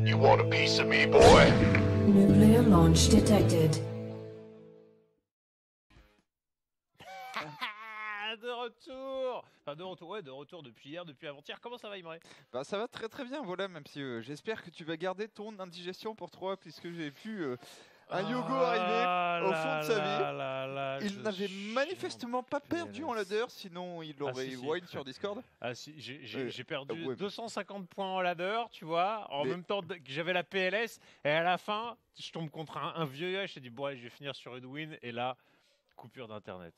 You want a piece of me, boy? Nuclear launch detected. De retour. Enfin de retour, ouais, de retour depuis hier, depuis avant-hier. Comment ça va, Imre? Bah ça va très très bien, voilà, même si j'espère que tu vas garder ton indigestion pour toi, puisque j'ai vu un Yogo arriver au fond de sa vie. Il n'avait manifestement pas perdu en ladder, sinon il aurait wine sur Discord. Ah si, j'ai perdu 250 points en ladder, tu vois, en même temps que j'avais la PLS, et à la fin, je tombe contre un vieux gars, je me dis, bon, allez, je vais finir sur une win, et là, coupure d'internet.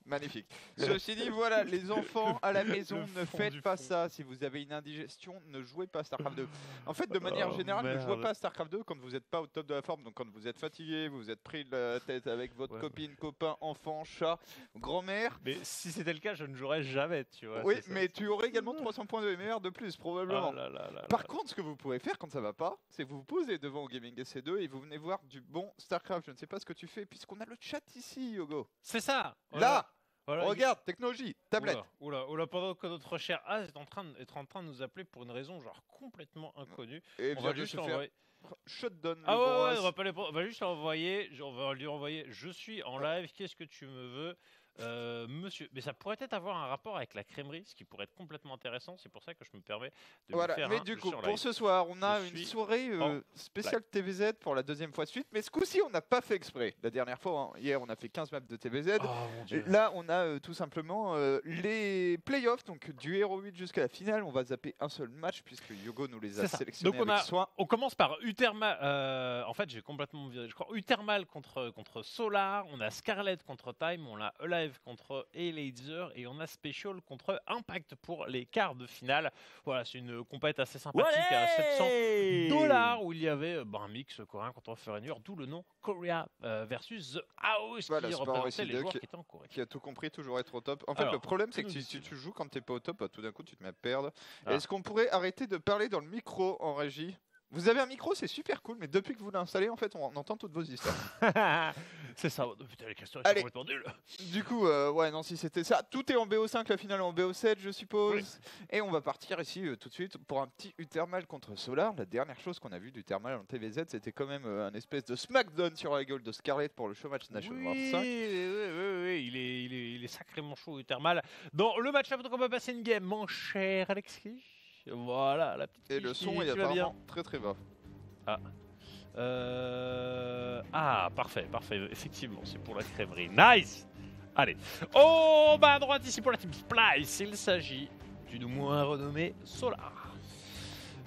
Magnifique. Ceci dit, voilà, les enfants à la maison, ne faites pas ça. Si vous avez une indigestion, ne jouez pas à StarCraft 2. En fait, de manière générale, ne jouez pas à StarCraft 2 quand vous n'êtes pas au top de la forme. Donc quand vous êtes fatigué, vous êtes pris de la tête avec votre copine, copain, enfant, chat, grand-mère. Mais si c'était le cas, je ne jouerais jamais, tu vois. Oui, mais tu aurais également 300 points de MR de plus, probablement. Par contre, ce que vous pouvez faire quand ça va pas, c'est que vous vous posez devant au Gaming SC2 et vous venez voir du bon StarCraft. Je ne sais pas ce que tu fais, puisqu'on a le chat ici, Yogo. C'est ça. Là. Voilà, regarde, technologie, tablette. Oula, pendant que notre cher Az est en train de nous appeler pour une raison genre complètement inconnue. Et on va juste l'envoyer. Shutdown. Ah ouais, on va juste l'envoyer. On va lui envoyer. Je suis en live. Qu'est-ce que tu me veux, monsieur? Mais ça pourrait peut-être avoir un rapport avec la crèmerie, ce qui pourrait être complètement intéressant. C'est pour ça que je me permets de voilà. faire mais du coup, pour ce soir, on a une soirée spéciale TVZ pour la deuxième fois de suite. Mais ce coup-ci, on n'a pas fait exprès. La dernière fois, hier, on a fait 15 maps de TVZ. Là, on a tout simplement les playoffs, donc du Hero 8 jusqu'à la finale. On va zapper un seul match puisque Yogo nous les a sélectionnés avec soin. On commence par Uthermal. En fait, j'ai complètement viré. Je crois Uthermal contre Solar. On a Scarlet contre Time. On a Alive contre A-Laser et on a Special contre Impact pour les quarts de finale. Voilà, c'est une compète assez sympathique à $700 où il y avait un mix coréen contre Foreigner, d'où le nom Korea versus The House qui représentait les joueurs qui étaient en Corée. Qui a tout compris, toujours être au top. En fait, le problème, c'est que si tu joues quand t'es pas au top, tout d'un coup, tu te mets à perdre. Est-ce qu'on pourrait arrêter de parler dans le micro en régie? Vous avez un micro, c'est super cool, mais depuis que vous l'installez, en fait, on entend toutes vos histoires. C'est ça, putain, les questions sont complètement nulles. Du coup, ouais, non, si c'était ça, tout est en BO5, la finale est en BO7, je suppose. Oui. Et on va partir ici tout de suite pour un petit Uthermal contre Solar. La dernière chose qu'on a vu d'Uthermal en TVZ, c'était quand même un espèce de smackdown sur la gueule de Scarlet pour le showmatch National World 5. Oui, il est sacrément chaud, Uthermal. Dans le match-up, donc on va passer une game, mon cher Alexis. Voilà, la petite. Et le son est apparemment très très bas. Parfait. Effectivement, c'est pour la crèmerie. Nice. Allez. Oh, à droite ici pour la team Splice. Il s'agit du moins renommé Solar.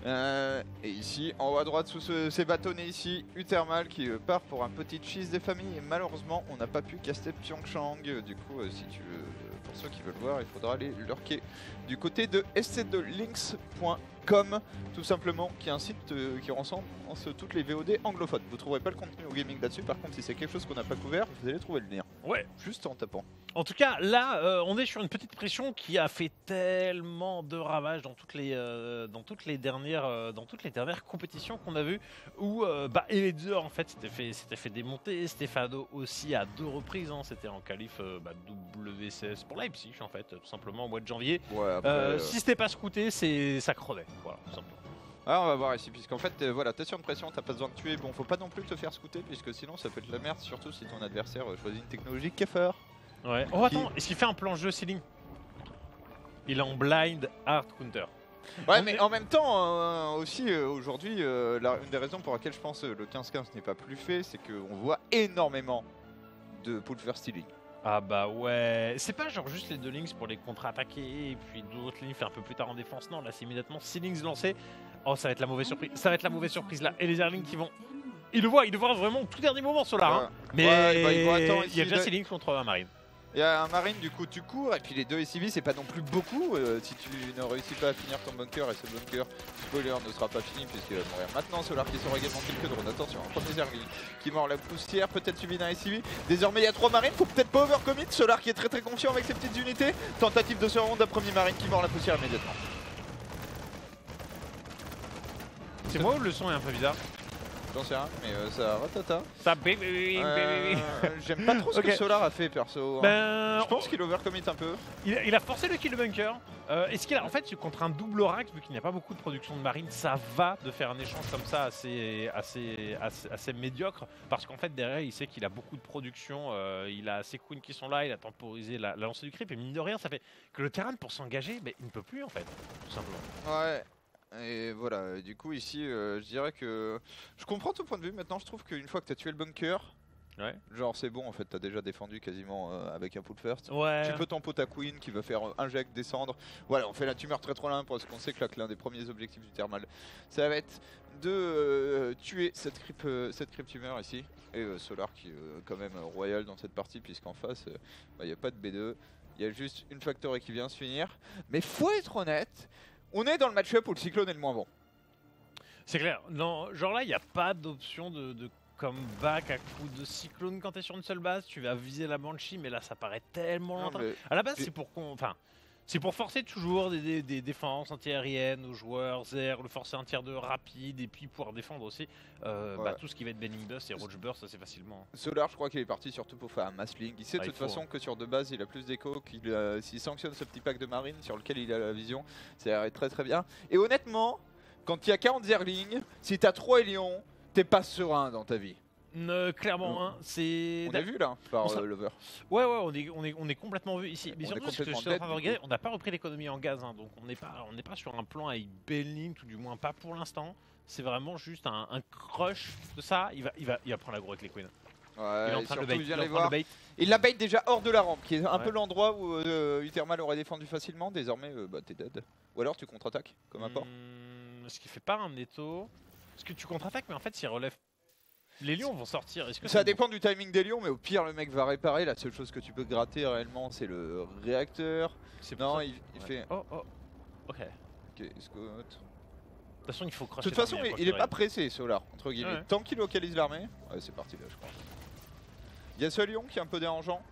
Et ici, en haut à droite, sous ces bâtonnets ici, Uthermal qui part pour un petit cheese des familles. Et malheureusement, on n'a pas pu caster Pyeongchang. Du coup, si tu veux, pour ceux qui veulent voir, il faudra aller lurker du côté de sc2links.com, tout simplement, qui est un site qui rassemble toutes les VOD anglophones. Vous ne trouverez pas le contenu au gaming là-dessus. Par contre, si c'est quelque chose qu'on n'a pas couvert, vous allez trouver le lien. Ouais. Juste en tapant. En tout cas, là, on est sur une petite pression qui a fait tellement de ravages dans toutes les dernières compétitions qu'on a vues, où Eleder en fait s'était fait démonter, Stefano aussi à 2 reprises, hein, c'était en qualif WCS pour Leipzig en fait, tout simplement au mois de janvier. Ouais, après, si c'était pas scouté, ça crevait, voilà, tout simplement. Alors on va voir ici, puisqu'en fait, voilà, t'es sur une pression, t'as pas besoin de tuer. Bon, faut pas non plus te faire scouter, puisque sinon ça peut être la merde, surtout si ton adversaire choisit une technologie Kefir. Ouais. Oh attends, est-ce qu'il fait un plan jeu ceiling? Il est en blind hard counter. Ouais, mais en même temps, aussi, aujourd'hui, une des raisons pour laquelle je pense le 15-15 n'est pas plus fait, c'est qu'on voit énormément de pull first stealing. Ah bah ouais, c'est pas genre juste les 2 links pour les contre-attaquer et puis d'autres lignes faire un peu plus tard en défense, non, là c'est immédiatement 6 links lancés. Oh, ça va être la mauvaise surprise, là, et les airlings qui vont... Il le voit vraiment au tout dernier moment Solar, hein. Mais il y a déjà 6 links contre un marine. Il y a un marine, du coup tu cours, et puis les 2 SCV c'est pas non plus beaucoup si tu ne réussis pas à finir ton bunker, et ce bunker, spoiler, ne sera pas fini puisqu'il va mourir maintenant. Solar qui sort également quelques drones, attention, un premier Zergling qui mord la poussière, peut-être suivi d'un SCV. Désormais il y a 3 marines, faut peut-être pas overcommit, Solar qui est très très confiant avec ses petites unités. Tentative de surround d'un premier marine qui mord la poussière immédiatement. C'est moi ou le son est un peu bizarre? J'en sais rien, mais ça ratata. Ça bébé. J'aime pas trop ce Ok. que Solar a fait perso. Hein. Ben, Je pense qu'il overcommit un peu. il a forcé le kill bunker. Est-ce qu'il a, en fait, contre un double Orax, vu qu'il n'y a pas beaucoup de production de marine, ça va de faire un échange comme ça assez médiocre, parce qu'en fait derrière il sait qu'il a beaucoup de production, il a ses queens qui sont là, il a temporisé la lancée du creep, et mine de rien ça fait que le terrain pour s'engager, mais il ne peut plus en fait, tout simplement. Ouais. Et voilà, du coup ici je dirais que je comprends ton point de vue. Maintenant je trouve qu'une fois que tu as tué le bunker, Ouais. genre c'est bon en fait, t'as déjà défendu quasiment avec un pull first. Ouais. Tu peux tempo ta queen qui va faire inject, descendre. Voilà, on fait la tumeur très trop loin parce qu'on sait que l'un des premiers objectifs du thermal, ça va être de tuer cette creep tumeur ici. Et Solar qui est quand même royal dans cette partie, puisqu'en face, il n'y a pas de B2. Il y a juste une factory qui vient se finir. Mais faut être honnête, on est dans le match-up où le cyclone est le moins bon. C'est clair. Non, genre là, il n'y a pas d'option de comeback à coup de cyclone quand t'es sur une seule base. Tu vas viser la Banshee, mais là, ça paraît tellement Non, lointain. mais- À la base, c'est pour forcer toujours des défenses anti-aériennes aux joueurs, Zer, le forcer un tiers de rapide, et puis pouvoir défendre aussi Ouais. tout ce qui va être Bending Dust et Roach Burst assez facilement. Solar, je crois qu'il est parti surtout pour faire un mass link. Il sait de Ah, il toute faut, façon que sur deux bases, il a plus d'écho. S'il sanctionne ce petit pack de marine sur lequel il a la vision, ça irait très très bien. Et honnêtement, quand il y a 40 Zerglings, si t'as 3 Hélions, t'es pas serein dans ta vie. Clairement, hein, c'est. On a vu là, par On s'a- Lover. Ouais, on est complètement vu ici. Mais On est surtout, ce que je complètement suis en train de dead, regarder, on n'a pas repris l'économie en gaz, hein, donc on n'est pas sur un plan avec Belling, tout du moins pas pour l'instant. C'est vraiment juste un crush de ça. Il va prendre l'aggro avec les queens. Il est Ouais, en et train de surtout, le bait. il Il vient est les en train de voir. le bait. Il la bait déjà hors de la rampe, qui est un Ouais. peu l'endroit où Uthermal aurait défendu facilement. Désormais, t'es dead. Ou alors tu contre-attaques, comme un porc. Est-ce qu'il fait pas un netto? Est-ce que tu contre-attaques, mais en fait, s'il relève. Les lions vont sortir. Est-ce que Ça c'est dépend du timing des lions, mais au pire, le mec va réparer. La seule chose que tu peux gratter réellement, c'est le réacteur. bon? C'est pour Non, ça- il Ouais. fait. Oh, oh. Ok. Ok, Scott. De toute façon, il faut De crusher. toute façon, l'armée, il est quoi pas qu'il pressé, Solar, entre guillemets. Ouais. Tant qu'il localise l'armée, ouais, c'est parti là, je crois. Il y a ce lion qui est un peu dérangeant,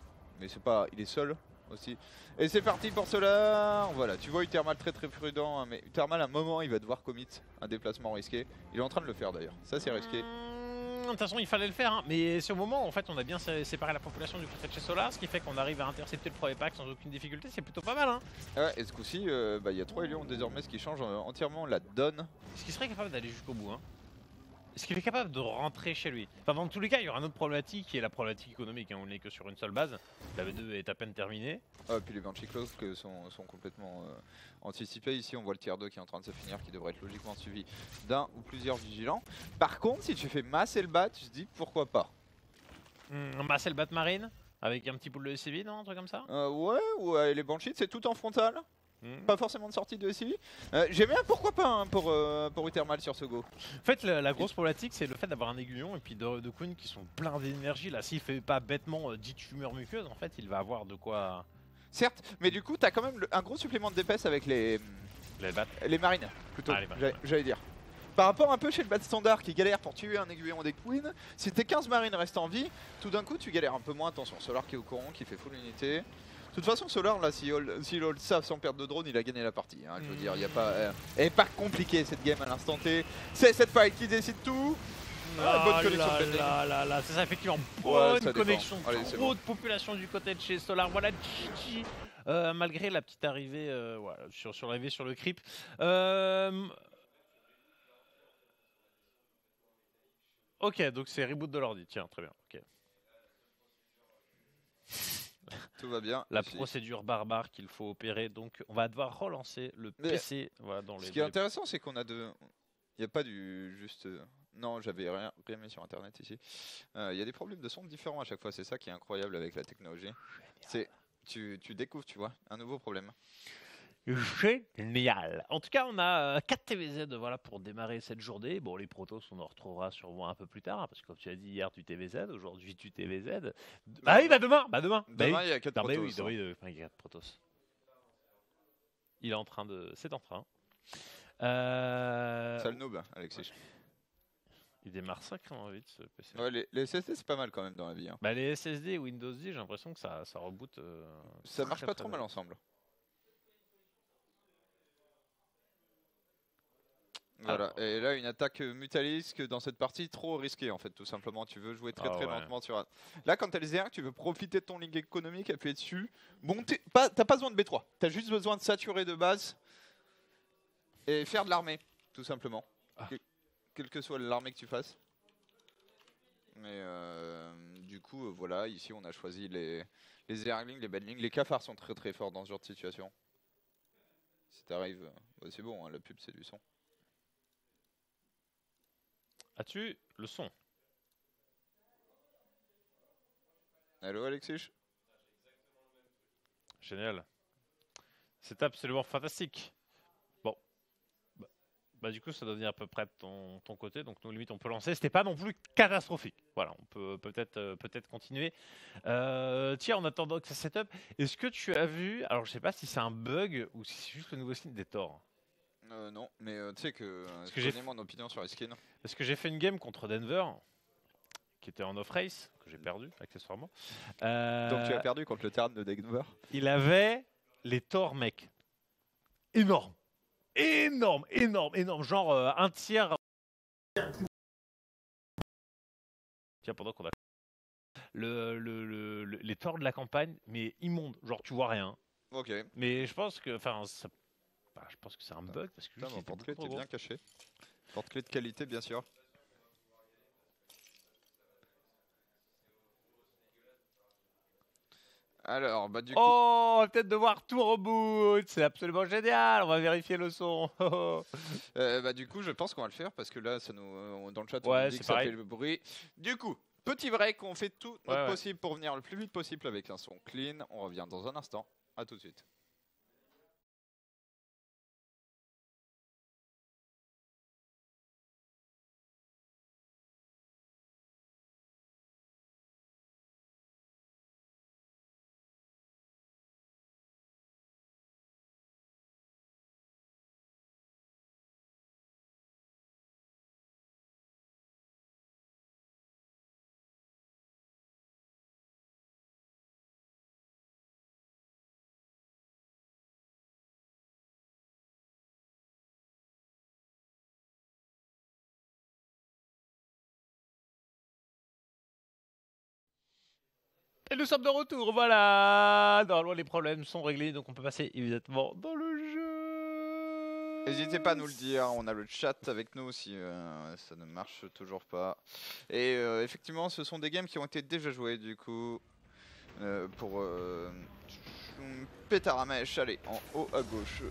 mais c'est pas, il est seul aussi. Et c'est parti pour Solar. Voilà, tu vois Uthermal très très prudent, hein, mais Uthermal à un moment, il va devoir commit un déplacement risqué. Il est en train de le faire d'ailleurs. Ça, c'est risqué. De toute façon, il fallait le faire, hein. Mais c'est au moment où en fait, on a bien séparé la population du côté de chez Solar, ce qui fait qu'on arrive à intercepter le premier pack sans aucune difficulté. C'est plutôt pas mal, hein. Ouais, et ce coup-ci, il y a 3 lions désormais, ce qui change entièrement la donne. Est-ce qu'il serait capable d'aller jusqu'au bout, hein? Est-ce qu'il est capable de rentrer chez lui? Enfin, dans tous les cas, il y aura une autre problématique qui est la problématique économique, hein. On n'est que sur une seule base. La V2 est à peine terminée. Ah, puis les Banshee Close que sont complètement anticipés. Ici, on voit le tier 2 qui est en train de se finir, qui devrait être logiquement suivi d'un ou plusieurs vigilants. Par contre, si tu fais masse et le bat, tu te dis pourquoi pas. Un Marcel Batmarine avec un petit pool de SCV, non? Un truc comme ça? Ouais, ou les Banshee, c'est tout en frontal. Hmm. Pas forcément de sortie de SCV. J'aime bien, pourquoi pas hein, pour Uthermal sur ce go. En fait, la grosse problématique, c'est le fait d'avoir un aiguillon et puis de queens qui sont pleins d'énergie. Là, s'il fait pas bêtement 10 tumeurs muqueuses, en fait, il va avoir de quoi Certes, mais du coup, t'as quand même un gros supplément de DPS avec les battre. les marines, plutôt, Ah, les marines, j'allais dire. Par rapport un peu chez le bat standard qui galère pour tuer un aiguillon des queens, si tes 15 marines restent en vie, tout d'un coup tu galères un peu moins. Attention, Solar qui est au courant, qui fait full unité. De toute façon, Solar, là, s'il hold ça sans perdre de drone, il a gagné la partie. Hein, je veux dire, il y a pas, elle est pas compliquée cette game à l'instant T. C'est cette fight qui décide tout. Ah, bonne connexion de Bending. là, c'est ça, effectivement. Ouais, Bonne ça dépend. connexion. Allez, c'est Trop bon. de population du côté de chez Solar. Voilà, GG. Malgré la petite arrivée voilà, sur l'arrivée sur le creep. Ok, donc c'est reboot de l'ordi. Tiens, très bien. Ok. Tout va bien. La Ici. procédure barbare qu'il faut opérer. Donc, on va devoir relancer le Mais PC. Voilà, dans les, Ce qui est dans les- intéressant, c'est qu'on a deux. Il n'y a pas du juste. Non, j'avais rien mis sur internet ici. Il y a des problèmes de son différents à chaque fois. C'est ça qui est incroyable avec la technologie. C'est tu découvres, tu vois, un nouveau problème. Génial. En tout cas, on a 4 TVZ voilà, pour démarrer cette journée. Bon, les protos, on en retrouvera sûrement un peu plus tard, hein, parce que comme tu as dit hier, tu TVZ, aujourd'hui, tu TVZ. Ah oui, bah demain. Bah Demain, oui. il y a 4 Non, mais protos. oui, il y a 4 protos. Il est en train de... C'est en train. Sale noob, Alexis. Il démarre sacrément vite, ce PC. Ouais, les SSD, c'est pas mal quand même dans la vie. Hein. Bah, les SSD et Windows 10, j'ai l'impression que ça reboot. Ça marche très, pas très trop bien. mal ensemble. Voilà, et là une attaque Mutalisk dans cette partie trop risquée en fait, tout simplement. Tu veux jouer très lentement sur. Là, quand t'as les Z1, tu veux profiter de ton ligne économique, appuyer dessus. Bon, t'as pas besoin de B3, t'as juste besoin de saturer de base et faire de l'armée, tout simplement. Quelle que soit l'armée que tu fasses. Mais du coup, voilà, ici on a choisi les Zerglings, les Badlings. Les cafards sont très forts dans ce genre de situation. Si t'arrives, c'est bon, hein, la pub c'est du son. As-tu le son? Allô Alexis? Génial. C'est absolument fantastique. Bon. Bah du coup ça doit venir à peu près de ton côté, donc nous limite on peut lancer. C'était pas non plus catastrophique. Voilà, on peut peut-être continuer. Tiens, en attendant que ça setup, est-ce que tu as vu, alors je sais pas si c'est un bug ou si c'est juste le nouveau skin des Thor. Non, mais tu sais que je connais mon opinion sur les skins. Parce que j'ai fait une game contre Denver, qui était en off-race, que j'ai perdu, accessoirement. Donc tu as perdu contre le Terran de Denver. Il avait les Thor, mec. Énorme. Genre un tiers. Tiens, pendant qu'on a... les Thor de la campagne, mais immonde. Genre, tu vois rien. Ok. Mais je pense que... Enfin, je pense que c'est un bug parce que putain, mon porte-clé était bien caché. Porte-clé de qualité, bien sûr. Alors, bah du coup... Oh, on va peut-être devoir tout reboot. C'est absolument génial. On va vérifier le son. Bah du coup, je pense qu'on va le faire parce que là, ça nous dans le chat, on ouais, nous dit que ça fait le bruit. Du coup, petit break, on fait tout notre possible pour venir le plus vite possible avec un son clean. On revient dans un instant. À tout de suite. Et nous sommes de retour, voilà. Normalement, les problèmes sont réglés, donc on peut passer immédiatement dans le jeu. N'hésitez pas à nous le dire, on a le chat avec nous si ça ne marche toujours pas. Et effectivement, ce sont des games qui ont été déjà joués du coup pour pétard à mèche. Allez, en haut à gauche,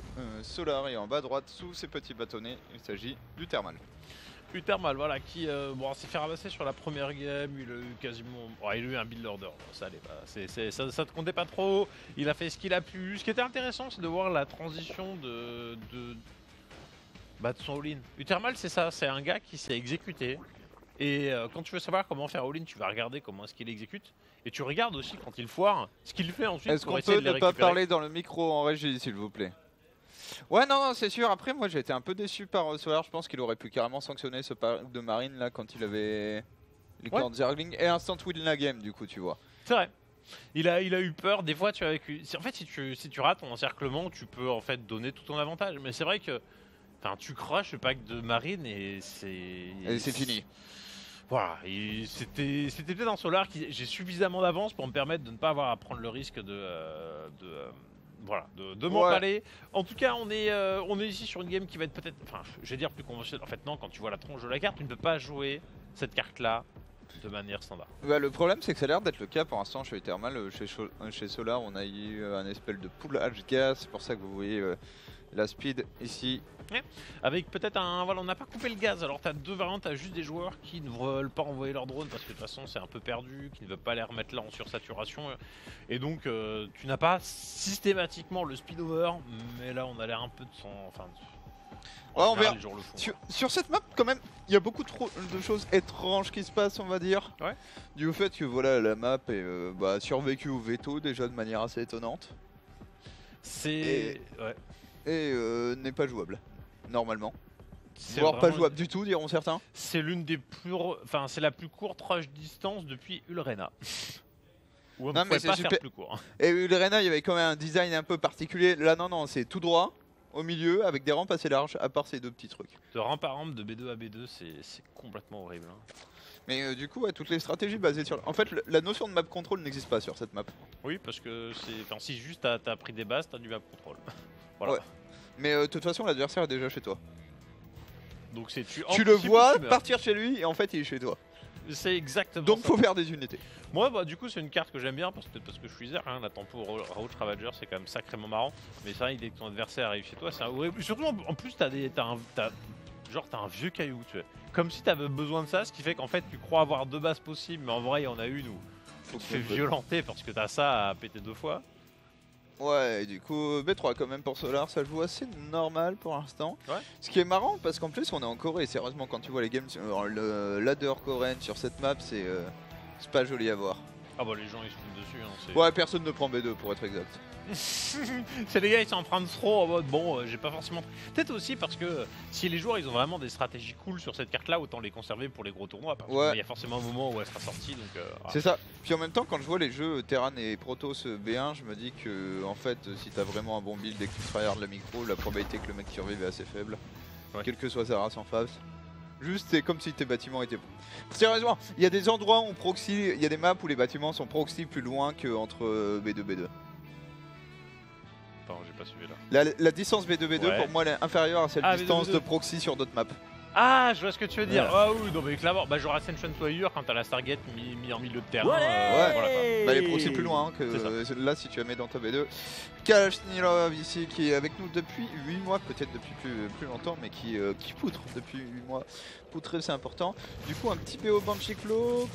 Solar et en bas à droite sous ces petits bâtonnets, il s'agit du thermal. Thermal, voilà, qui s'est fait ramasser sur la première game, il a eu quasiment... Oh, il a eu un build order, bon, ça allait pas, ça te comptait pas trop, il a fait ce qu'il a pu. Ce qui était intéressant, c'est de voir la transition de son all-in. Thermal, c'est ça, c'est un gars qui s'est exécuté, et quand tu veux savoir comment faire all-in, tu vas regarder comment est-ce qu'il exécute, et tu regardes aussi quand il foire, ce qu'il fait ensuite. Est-ce qu'on peut ne pas parler dans le micro en régie, s'il vous plaît? Ouais, non, c'est sûr. Après, moi, j'ai été un peu déçu par Solar. Je pense qu'il aurait pu carrément sanctionner ce pack de Marine là quand il avait les clans de Zergling et instant win la game, du coup, tu vois. C'est vrai. Il a eu peur. Des fois, en fait, si tu rates ton encerclement, tu peux en fait donner tout ton avantage. Mais c'est vrai que, tu crushes le pack de Marine et c'est fini. Voilà, c'était peut-être un Solar qui j'ai suffisamment d'avance pour me permettre de ne pas avoir à prendre le risque de m'empaler. En tout cas, on est ici sur une game qui va être peut-être, je vais dire plus conventionnelle. En fait, non, quand tu vois la tronche de la carte, tu ne peux pas jouer cette carte-là de manière standard. Bah, le problème, c'est que ça a l'air d'être le cas pour l'instant chez Thermal. Chez Solar, on a eu un espèce de poolage gaz. C'est pour ça que vous voyez la speed ici. Ouais. Avec peut-être on n'a pas coupé le gaz. Alors tu as deux variantes, tu as juste des joueurs qui ne veulent pas envoyer leur drone parce que de toute façon c'est un peu perdu, qui ne veulent pas les remettre là en sursaturation. Et donc tu n'as pas systématiquement le speed over, mais là on a l'air un peu de son... on verra. Sur cette map quand même, il y a beaucoup trop de choses étranges qui se passent, on va dire. Ouais. Du fait que voilà, la map est survécue au veto déjà de manière assez étonnante. C'est... Et n'est pas jouable. Normalement. Voire pas jouable du tout, diront certains. C'est l'une des plus... c'est la plus courte rush distance depuis Ulrena. Où on ne pouvait pas faire plus court. Et Ulrena, il y avait quand même un design un peu particulier. Là, non, c'est tout droit. au milieu avec des rampes assez larges, à part ces deux petits trucs. De rampe à rampe de B2 à B2, c'est complètement horrible. Hein. Mais du coup, ouais, toutes les stratégies basées sur... En fait, la notion de map control n'existe pas sur cette map. Oui, parce que si juste t'as pris des bases, t'as du map control. Voilà. Ouais. Mais de toute façon, l'adversaire est déjà chez toi. Donc c'est tu le vois tu meurs. partir chez lui et en fait il est chez toi. C'est exactement Donc ça. faut faire des unités. Moi, bah, du coup, c'est une carte que j'aime bien parce que je suis zer. Hein, la tempo Rouge Ravager, c'est quand même sacrément marrant. Mais c'est vrai, dès que ton adversaire arrive chez toi, c'est horrible. Surtout en plus, t'as un vieux caillou, tu vois. Comme si t'avais besoin de ça, ce qui fait qu'en fait, tu crois avoir deux bases possibles, mais en vrai, il y en a une où tu te fais violenter parce que t'as ça à péter 2 fois. Ouais, et du coup B3 quand même pour Solar, ça joue assez normal pour l'instant. Ouais. Ce qui est marrant parce qu'en plus on est en Corée, sérieusement quand tu vois les games, le ladder coréenne sur cette map c'est pas joli à voir. Ah bah les gens ils se foutent dessus. Hein, Ouais, personne ne prend B2 pour être exact. c'est les gars ils sont en train de se trop en mode bon j'ai pas forcément... Peut-être aussi parce que si les joueurs ils ont vraiment des stratégies cool sur cette carte là, autant les conserver pour les gros tournois parce qu'il y a forcément un moment où elle sera sortie donc... C'est ça. Puis en même temps quand je vois les jeux Terran et Protoss B1 je me dis que en fait si t'as vraiment un bon build et que tu tryhard la micro, la probabilité que le mec survive est assez faible. Ouais. Quelle que soit sa race en face. Juste c'est comme si tes bâtiments étaient... Sérieusement, il y a des endroits où on proxy, il y a des maps où les bâtiments sont proxy plus loin qu'entre B2 B2. Attends, j'ai pas suivi là. La distance B2B2 Ouais. pour moi elle est inférieure à cette Ah, distance B2B2. de proxy sur d'autres maps. Ah, je vois ce que tu veux dire. Ouais. Ah oui, non mais clairement, bah genre Ascension Warrior quand t'as la Stargate mis en milieu de terrain. Ouais. Voilà, quoi. Bah elle est proxy plus loin hein, C'est que là si tu la mets dans ta B2. Kalashnikov ici qui est avec nous depuis 8 mois, peut-être depuis plus longtemps, mais qui poutre depuis 8 mois. Poutrer c'est important. Du coup un petit BO Banshee Cloak.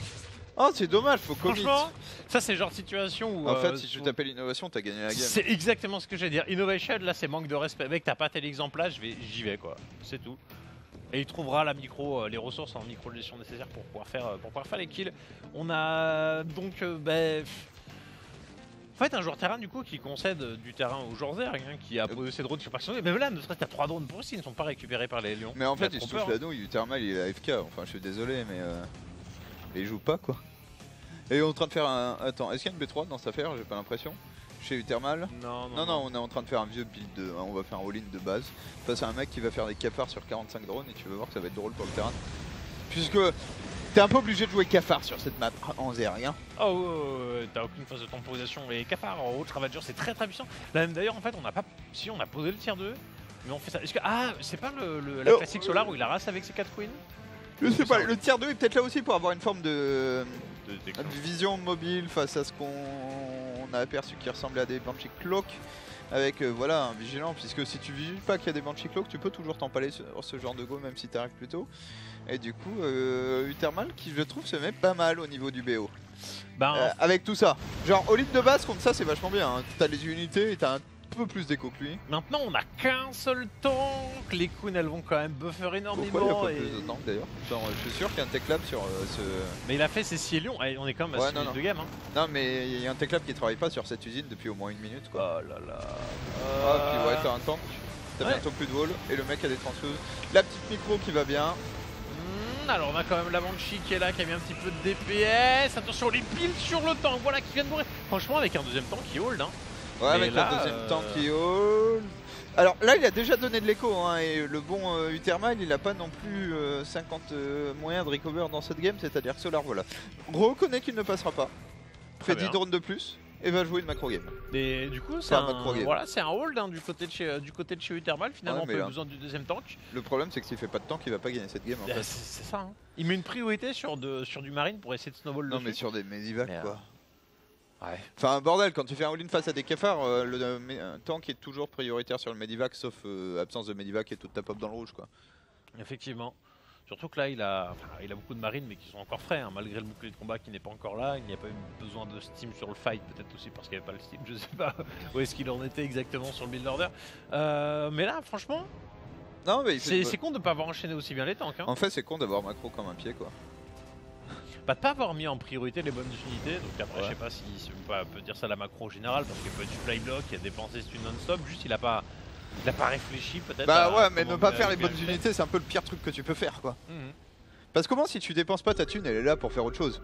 Oh c'est dommage, faut commit. Franchement, ça c'est genre de situation où... En fait si tu t'appelles innovation t'as gagné la game. C'est exactement ce que j'allais dire. Innovation, là c'est manque de respect. Mec, t'as pas tel exemplaire, j'y vais quoi. C'est tout. Et il trouvera la micro, les ressources en micro gestion nécessaires pour pouvoir faire les kills. On a donc en fait un joueur terrain du coup qui concède du terrain au joueur Zerg hein, qui a posé ses drones sur personne. Mais là, ne serait-ce que t'as 3 drones pour eux, ils ne sont pas récupérés par les lions. Mais en fait il il se touche la nouille, Thermal il est AFK, enfin je suis désolé mais il joue pas quoi. Et on est en train de faire un... Attends, est-ce qu'il y a une B3 dans cette affaire? J'ai pas l'impression. Chez Uthermal. Non, On est en train de faire un vieux build, on va faire un all-in de base. Face à un mec qui va faire des cafards sur 45 drones et tu vas voir que ça va être drôle pour le terrain. Puisque t'es un peu obligé de jouer cafard sur cette map en zerg. Hein. Oh, t'as aucune phase de temporisation. Et Cafard en haut, Ravager, c'est très très puissant. Là même d'ailleurs, en fait, on a pas. Si, on a posé le tier 2, mais on fait ça. Est-ce que. Ah, c'est pas la classique Solar où il a race avec ses 4 queens? Je sais pas, le tier 2 est peut-être là aussi pour avoir une forme de de vision mobile face à ce qu'on a aperçu qui ressemblait à des Banshee Cloak. Avec voilà un vigilant, puisque si tu vigiles pas qu'il y a des Banshee Cloak, tu peux toujours t'empaler sur ce genre de go même si t'arrives plus tôt. Et du coup, Uthermal qui je trouve se met pas mal au niveau du BO. Avec tout ça. Genre au lit de base contre ça c'est vachement bien, hein. T'as les unités et t'as un peu plus d'écho que lui. Maintenant on a qu'un seul tank, les queens elles vont quand même buffer énormément. Pourquoi il y a pas plus de tank d'ailleurs? Je suis sûr qu'il y a un tech lab sur ce... Mais il a fait ses 6 lions, on est quand même à 6 minutes de game hein. Non mais il y a un tech lab qui travaille pas sur cette usine depuis au moins 1 minute quoi. Oh là là. Ah puis ouais t'as un tank, t'as bientôt plus de wall et le mec a des transfeuses. La petite micro qui va bien. Alors on a quand même la Banshee qui est là, qui a mis un petit peu de DPS. Attention les piles sur le tank, voilà qui vient de mourir. Franchement avec un deuxième tank qui hold hein. Ouais, avec la deuxième tank qui hold. Alors là il a déjà donné de l'écho hein, et le bon Uthermal il a pas non plus 50 moyens de recover dans cette game, c'est-à-dire que Solar voilà. Reconnaît qu'il ne passera pas. Fait 10 drones de plus et va jouer une macro game. Et du coup c'est un hold hein, du côté de chez Uthermal finalement, ouais, on a besoin du deuxième tank. Le problème c'est que s'il fait pas de tank il va pas gagner cette game en fait. C'est ça hein. Il met une priorité sur du marine pour essayer de snowball dessus. Non mais sur des medivacs quoi. Ouais. Enfin bordel, quand tu fais un all-in face à des cafards, le tank est toujours prioritaire sur le medivac sauf absence de medivac et toute ta pop dans le rouge quoi. Effectivement. Surtout que là il a beaucoup de marines mais qui sont encore frais hein, malgré le bouclier de combat qui n'est pas encore là, il n'y a pas eu besoin de steam sur le fight, peut-être aussi parce qu'il n'y avait pas le steam, je sais pas où est-ce qu'il en était exactement sur le build order. Mais là franchement, c'est con de ne pas avoir enchaîné aussi bien les tanks. Hein. En fait c'est con d'avoir macro comme un pied quoi. Bah de pas avoir mis en priorité les bonnes unités, donc après je sais pas si on peut dire ça la macro en général parce qu'il peut être supply block, il a dépensé stun non-stop, juste il a pas réfléchi peut-être. Bah ouais mais ne pas faire les bonnes unités c'est un peu le pire truc que tu peux faire quoi. Parce que comment si tu dépenses pas ta thune elle est là pour faire autre chose.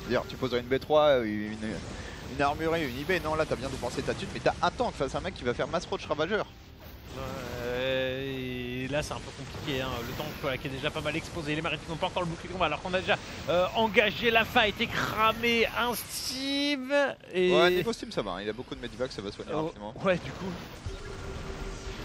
C'est-à-dire tu poserais une B3, une armurerie, une IB, non là t'as bien dépensé ta thune mais t'as un tank face à un mec qui va faire mass roach Ravager. Ouais. là c'est un peu compliqué, hein. Le tank voilà, qui est déjà pas mal exposé, les maritimes n'ont pas encore le bouclier combat alors qu'on a déjà engagé la fight et cramé un Steve et... Ouais, niveau Steam ça va, il a beaucoup de medivac, ça va soigner rapidement. Ouais, du coup.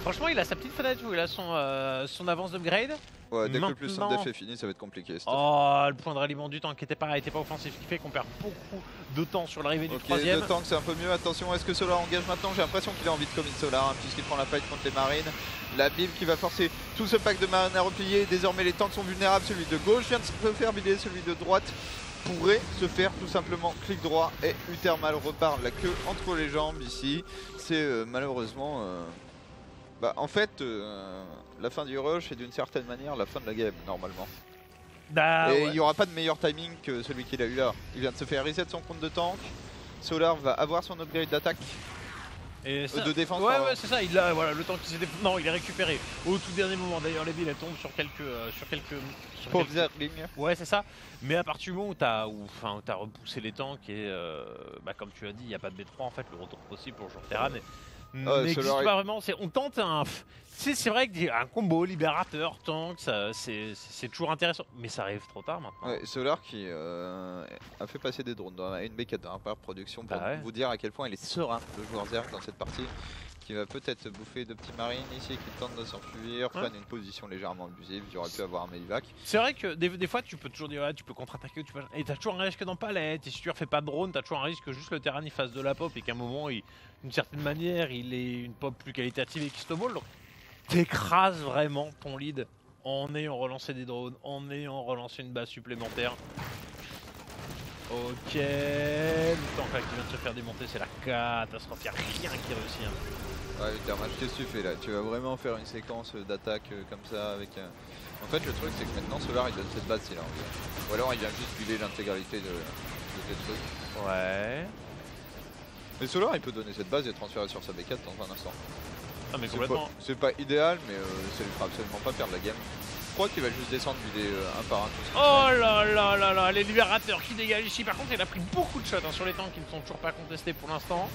Franchement, il a sa petite fenêtre où il a son avance d'upgrade. Ouais, dès que le plus 1 Maintenant- def est fini, ça va être compliqué. Oh, le point de ralliement du tank qui était pareil, était pas offensif, ce qui fait qu'on perd beaucoup de temps sur l'arrivée du Ok, troisième. le tank c'est un peu mieux, attention, est-ce que Solar engage maintenant? J'ai l'impression qu'il a envie de commit Solar, hein, puisqu'il prend la fight contre les marines. La Bill qui va forcer tout ce pack de marines à replier, désormais les tanks sont vulnérables, celui de gauche vient de se faire bider, celui de droite pourrait se faire tout simplement clic droit et Uthermal repart la queue entre les jambes ici. C'est malheureusement... Bah en fait, la fin du rush est d'une certaine manière la fin de la game normalement. Bah, Et ouais. il n'y aura pas de meilleur timing que celui qu'il a eu là. Il vient de se faire reset son compte de tank. Solar va avoir son upgrade d'attaque. Et ça- De défense, Ouais, pardon. ouais, c'est ça. Il a, voilà, le temps qu'il s'est Non, il est récupéré au tout dernier moment. D'ailleurs, les billes elles tombent sur quelques. Pauvre Zergling. Ouais, c'est ça. Mais à partir du moment où t'as repoussé les tanks et bah, comme tu as dit, il n'y a pas de B3 en fait, le retour possible pour joueur terrain n'existe Solar pas vraiment. On tente un. C'est vrai qu'un combo libérateur, tank, c'est toujours intéressant. Mais ça arrive trop tard maintenant. Ouais, Solar qui a fait passer des drones dans une B4 par production pour Bah ouais. vous dire à quel point il est serein le joueur Zerg dans cette partie. Qui va peut-être bouffer de petits marines ici qui tentent de s'enfuir, prennent une position légèrement abusive, il aurait pu avoir un Medivac. C'est vrai que des fois tu peux toujours dire ouais, tu peux contre-attaquer et t'as toujours un risque dans palette et si tu refais pas de drone t'as toujours un risque que juste le terrain il fasse de la pop et qu'à un moment d'une certaine manière il ait une pop plus qualitative et qu'il se ball. Donc t'écrases vraiment ton lead en ayant relancé des drones, en ayant relancé une base supplémentaire. Ok, le tank là qui vient de se faire démonter c'est la catastrophe, y'a rien qui réussit. Hein. Ouais, Uthermal, qu'est-ce que tu fais là? Tu vas vraiment faire une séquence d'attaque comme ça avec... En fait le truc c'est que maintenant Solar il donne cette base s'il a envie. Ou alors il vient juste build l'intégralité de tes trucs. Ouais. Mais Solar il peut donner cette base et transférer sur sa B4 dans un instant. Ah mais C'est complètement. pas idéal mais ça lui fera absolument pas perdre la game. Je crois qu'il va juste descendre builder un par un tout ce Oh là là là là, les libérateurs qui dégagent ici. Par contre, il a pris beaucoup de shots hein, sur les tanks qui ne sont toujours pas contestés pour l'instant.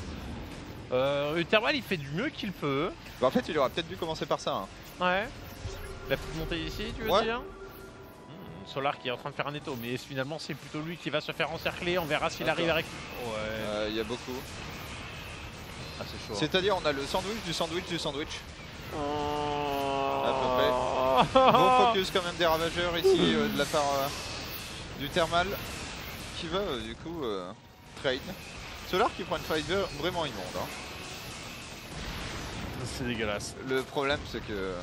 Uthermal, il fait du mieux qu'il peut. Bah, en fait, il aurait peut-être dû commencer par ça. Hein. Ouais. La petite montée ici, tu veux Ouais. dire Solar qui est en train de faire un étau, mais finalement, c'est plutôt lui qui va se faire encercler. On verra s'il arrive à récupérer. Ouais. Il y a beaucoup. Ah, c'est chaud. C'est-à-dire, on a le sandwich du sandwich du sandwich. À peu près. Bon focus quand même des ravageurs ici de la part du Thermal qui va du coup trade. Solar qui prend une fight vraiment immonde. Hein. C'est dégueulasse. Le problème c'est que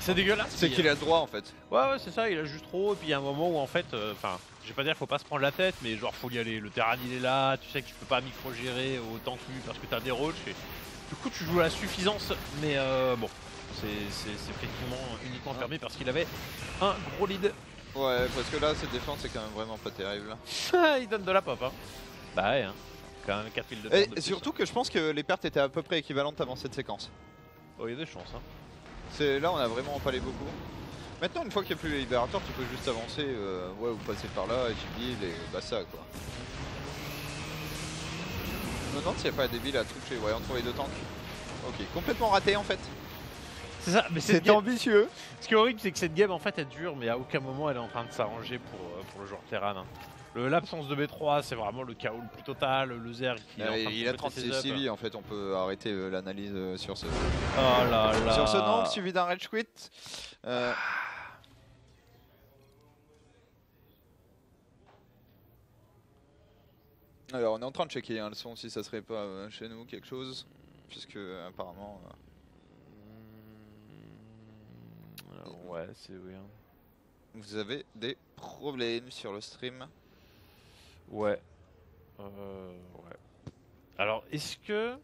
C'est dégueulasse. c'est qu'il a le droit en fait. Ouais, ouais, c'est ça, il a juste trop. Et puis il y a un moment où en fait, enfin, je vais pas dire qu'il faut pas se prendre la tête, mais genre faut y aller. Le terrain il est là, tu sais que tu peux pas micro-gérer autant que lui parce que t'as des roches. Et du coup, tu joues à la suffisance, mais bon, c'est effectivement uniquement permis parce qu'il avait un gros lead. Ouais, parce que là, cette défense c'est quand même vraiment pas terrible. Il donne de la pop, hein. Bah ouais, hein. Quand même 4 000 de perte de Et plus. surtout que je pense que les pertes étaient à peu près équivalentes avant cette séquence. Oh, il y a des chances, hein. Là on a vraiment empalé beaucoup. Maintenant une fois qu'il n'y a plus les libérateurs tu peux juste avancer ouais, ou passer par là et tu build et bah ça quoi. Je me demande s'il n'y a pas des billes à toucher, ouais entre les deux tanks. Ok, complètement raté en fait. C'est ça, mais C'était ambitieux. Ce qui est horrible, c'est que cette game en fait elle dure, mais à aucun moment elle est en train de s'arranger pour le joueur terrain. Hein. L'absence de B3, c'est vraiment le chaos le plus total. Le Zerg qui est en train de Il a compléter 36 ses up. CV en fait, on peut arrêter l'analyse sur ce. Oh là là. Sur ce nombre suivi d'un rage quit. Alors on est en train de checker hein, le son si ça serait pas chez nous quelque chose. Puisque apparemment. Ouais, c'est oui. Hein. Vous avez des problèmes sur le stream. Ouais. Ouais. Alors, est-ce que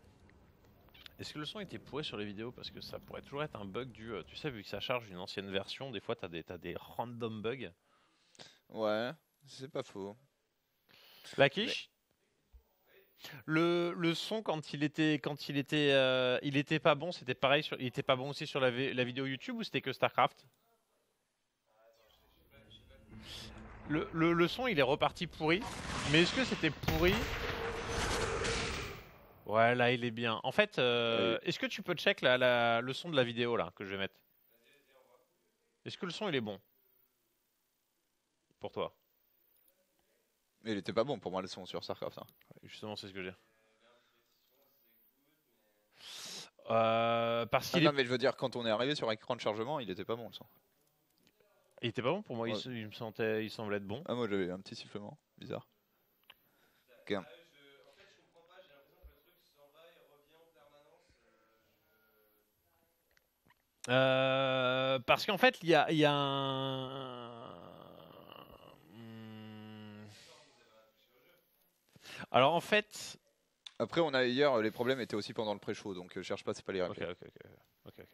le son était pourri sur les vidéos? Parce que ça pourrait toujours être un bug du... tu sais, vu que ça charge une ancienne version, des fois t'as des random bugs. Ouais, c'est pas faux. La quiche le son quand il était pas bon, c'était pareil il était pas bon aussi sur la vidéo YouTube ou c'était que StarCraft? Le son il est reparti pourri, mais est-ce que c'était pourri? Ouais, là il est bien. En fait, est-ce que tu peux check le son de la vidéo là que je vais mettre? Est-ce que le son il est bon pour toi? Mais il était pas bon pour moi le son sur StarCraft. Hein. Justement, c'est ce que j'ai. Parce qu'il non, mais je veux dire, quand on est arrivé sur écran de chargement, il était pas bon le son. Il était pas bon pour moi, Ouais. il semblait être bon. Ah, moi j'avais un petit sifflement bizarre. Ok. Parce qu'en fait, il y a un. Alors en fait. Après, on a hier, les problèmes étaient aussi pendant le pré-show, donc cherche pas, c'est pas les règles. Ok.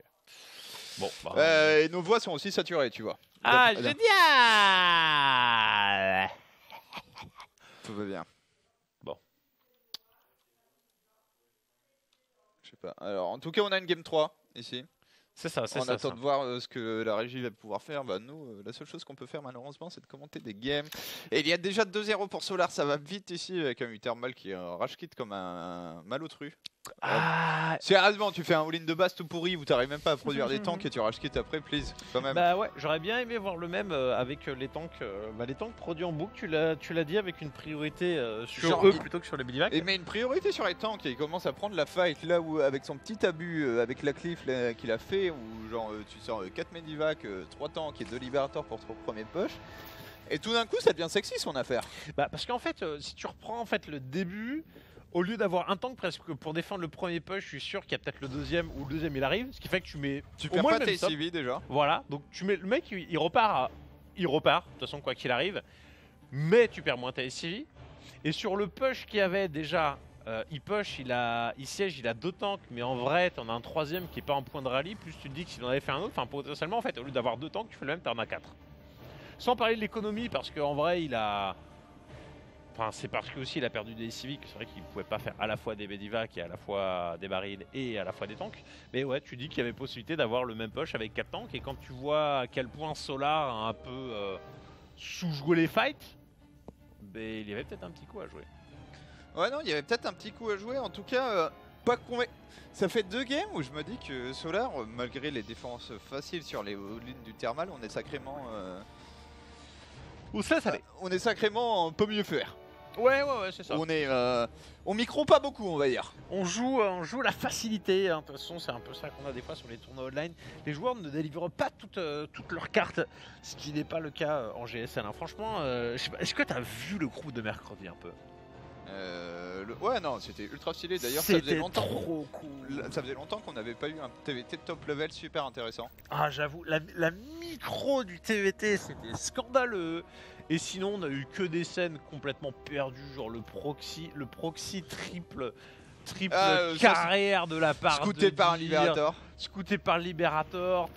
Bon. Bah, Et nos voix sont aussi saturées, tu vois. ah, Bien. génial. Tout va bien. Bon. Je sais pas. Alors, en tout cas, on a une game 3 ici. C'est ça, c'est On ça. attend de voir ce que la régie va pouvoir faire. Bah, nous, la seule chose qu'on peut faire malheureusement, c'est de commenter des games. Et il y a déjà 2-0 pour Solar, ça va vite ici avec un Uthermal qui rage kit comme un malotru. Ah. Sérieusement, tu fais un all-in de base tout pourri où t'arrives même pas à produire des tanks et tu rage kit après, please, quand même. Bah ouais, j'aurais bien aimé voir le même avec les tanks. Les tanks produits en boucle, tu l'as dit, avec une priorité sur Genre, eux plutôt que sur les Medivac. Et mais une priorité sur les tanks, il commence à prendre la fight là où avec son petit abus avec la cliff qu'il a fait où genre tu sors 4 Medivac, 3 tanks et 2 Libérateurs pour ton premier push. Et tout d'un coup ça devient sexy son affaire. Bah parce qu'en fait, si tu reprends en fait le début, au lieu d'avoir un tank presque pour défendre le premier push, je suis sûr qu'il y a peut-être le deuxième ou le deuxième il arrive, ce qui fait que tu mets Tu au perds moins pas le même tes stop. CV déjà. Voilà, donc tu mets le mec, il repart, de toute façon quoi qu'il arrive, mais tu perds moins ta SCV. Et sur le push qu'il y avait déjà, il push, il siège, il a 2 tanks, mais en vrai t'en as un troisième qui est pas en point de rallye, plus tu te dis que s'il en avait fait un autre, enfin potentiellement en fait, au lieu d'avoir 2 tanks, tu fais le même, t'en as 4. Sans parler de l'économie, parce qu'en vrai il a... Enfin, c'est parce que aussi il a perdu des civiques, c'est vrai qu'il pouvait pas faire à la fois des Medivac et à la fois des barils et à la fois des tanks. Mais ouais, tu dis qu'il y avait possibilité d'avoir le même push avec 4 tanks, et quand tu vois à quel point Solar a un peu sous-joué les fights, ben, il y avait peut-être un petit coup à jouer. Ouais non, il y avait peut-être un petit coup à jouer. En tout cas, pas convaincu. Ça fait 2 games où je me dis que Solar, malgré les défenses faciles sur les lignes du thermal, on est sacrément... Ou ça allait. on est sacrément un peu mieux faire. Ouais, c'est ça. On est... on micro pas beaucoup, on va dire. On joue la facilité, hein. De toute façon c'est un peu ça qu'on a des fois sur les tournois online. Les joueurs ne délivrent pas toutes leurs cartes, ce qui n'est pas le cas en GSL. Hein. Franchement, je sais pas, est-ce que tu as vu le groupe de mercredi un peu? Ouais non, c'était ultra stylé. D'ailleurs, ça faisait longtemps. Trop cool. Ça faisait longtemps qu'on n'avait pas eu un TVT top level super intéressant. Ah j'avoue, la micro du TVT c'était scandaleux. Et sinon on a eu que des scènes complètement perdues, genre le proxy triple carrière de la part Scouté de par un Dir, Libérator. Scouté par le Libérator,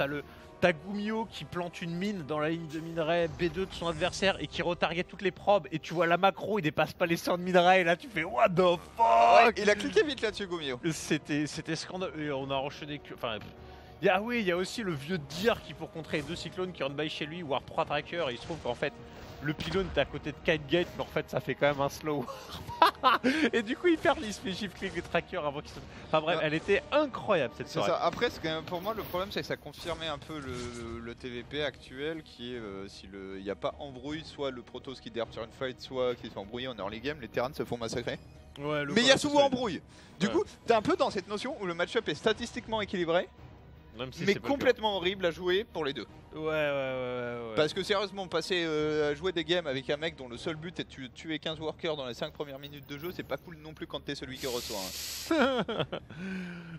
t'as Gumio qui plante une mine dans la ligne de minerai B2 de son adversaire et qui retarget toutes les probes, et tu vois la macro, il dépasse pas les 100 de minerai, et là tu fais what the fuck. Il a cliqué vite là-dessus, Gumio. C'était scandaleux, et on a enchaîné que... Enfin, il y a aussi le vieux Dir qui, pour contrer les 2 cyclones qui rentrent by chez lui, voire 3 trackers, et il se trouve qu'en fait le pylône est à côté de Kite Gate, mais en fait ça fait quand même un slow. Et du coup il perd, il se fait gifler les trackers avant qu'il se... Enfin bref, elle était incroyable cette soirée. C'est ça. Après, pour moi, le problème, c'est que ça confirmait un peu le TVP actuel, qui est s'il n'y a pas embrouille, soit le Protoss qui derbe sur une fight, soit qui sont embrouillés en early game, les terrains se font massacrer. Ouais, mais il y a souvent embrouille. Du Ouais. coup, t'es un peu dans cette notion où le match-up est statistiquement équilibré, Même si mais c'est pas complètement horrible à jouer pour les deux. Ouais. Parce que sérieusement, passer à jouer des games avec un mec dont le seul but est de tuer 15 workers dans les 5 premières minutes de jeu, c'est pas cool non plus quand t'es celui qui reçoit. Hein.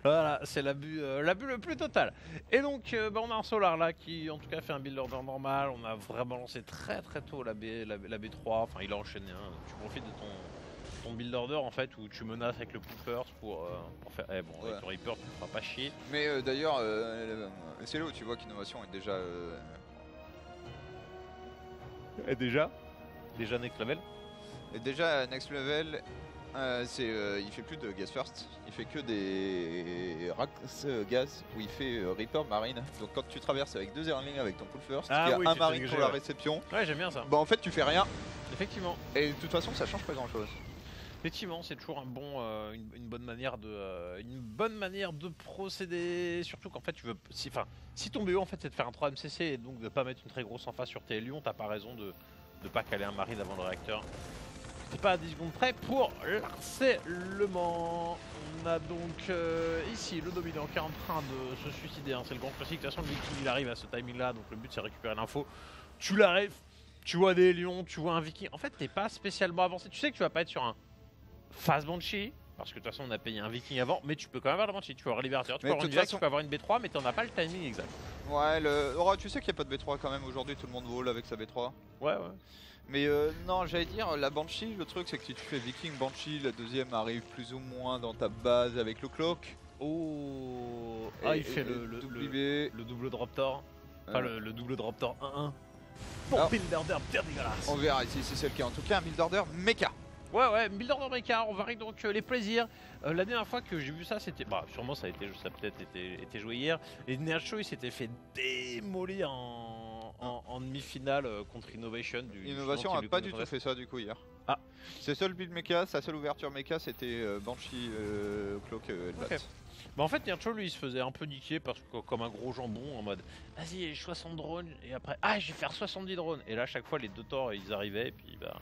Voilà, c'est l'abus le plus total. Et donc, on a un Solar là qui en tout cas fait un build order normal. On a vraiment lancé très tôt la B3. Enfin, il a enchaîné. Hein. Tu profites de ton build order en fait où tu menaces avec le pull first pour faire. Avec ton Reaper, tu te feras pas chier. Mais d'ailleurs, c'est là où tu vois qu'Innovation est déjà. Et déjà next level. Et déjà next level, il fait plus de gas first, il fait que des racks gaz où il fait Reaper Marine. Donc quand tu traverses avec 2 airlings avec ton pull first, il y a un Marine pour la réception. Ouais, j'aime bien ça. Bah en fait tu fais rien. Effectivement. Et de toute façon ça change pas grand chose. Effectivement, c'est toujours une bonne manière de procéder. Surtout qu'en fait, tu veux, si ton BO en fait c'est de faire un 3 MCC et donc de pas mettre une très grosse emphase sur tes lions, t'as pas raison de pas caler un marine avant le réacteur. T'es pas à 10 secondes près pour l'harcèlement. On a donc ici le dominant qui est en train de se suicider. Hein. C'est le grand classique. De toute façon, le viking il arrive à ce timing là, donc le but c'est récupérer l'info. Tu l'arrives, tu vois des lions, tu vois un viking. En fait, t'es pas spécialement avancé. Tu sais que tu vas pas être sur un Fast Banshee, parce que de toute façon on a payé un viking avant, mais tu peux quand même avoir le Banshee, tu peux avoir un Liberator, tu peux avoir une Vax, tu peux avoir une B3, mais t'en as pas le timing exact. Ouais, tu sais qu'il n'y a pas de B3 quand même aujourd'hui, tout le monde vole avec sa B3. Ouais. Mais non, j'allais dire, la Banshee, le truc c'est que si tu fais Viking Banshee, la deuxième arrive plus ou moins dans ta base avec le clock. Oh, il fait le double drop tor, enfin le double drop tor 1-1. Bon, build order bien dégueulasse. On verra ici si c'est le cas, en tout cas un build order mecha. Ouais, build order mecha, on varie donc les plaisirs. La dernière fois que j'ai vu ça, c'était. Bah, sûrement ça a peut-être été joué hier. Et Nacho il s'était fait démolir en demi-finale contre Innovation. Innovation a pas du tout fait ça du coup hier. Ah. Ses seuls build mecha, sa seule ouverture mecha c'était Banshee, Cloak, okay. Bah en fait Nacho lui il se faisait un peu niquer parce que comme un gros jambon en mode vas-y 60 drones et après je vais faire 70 drones et là à chaque fois les deux torts ils arrivaient et puis bah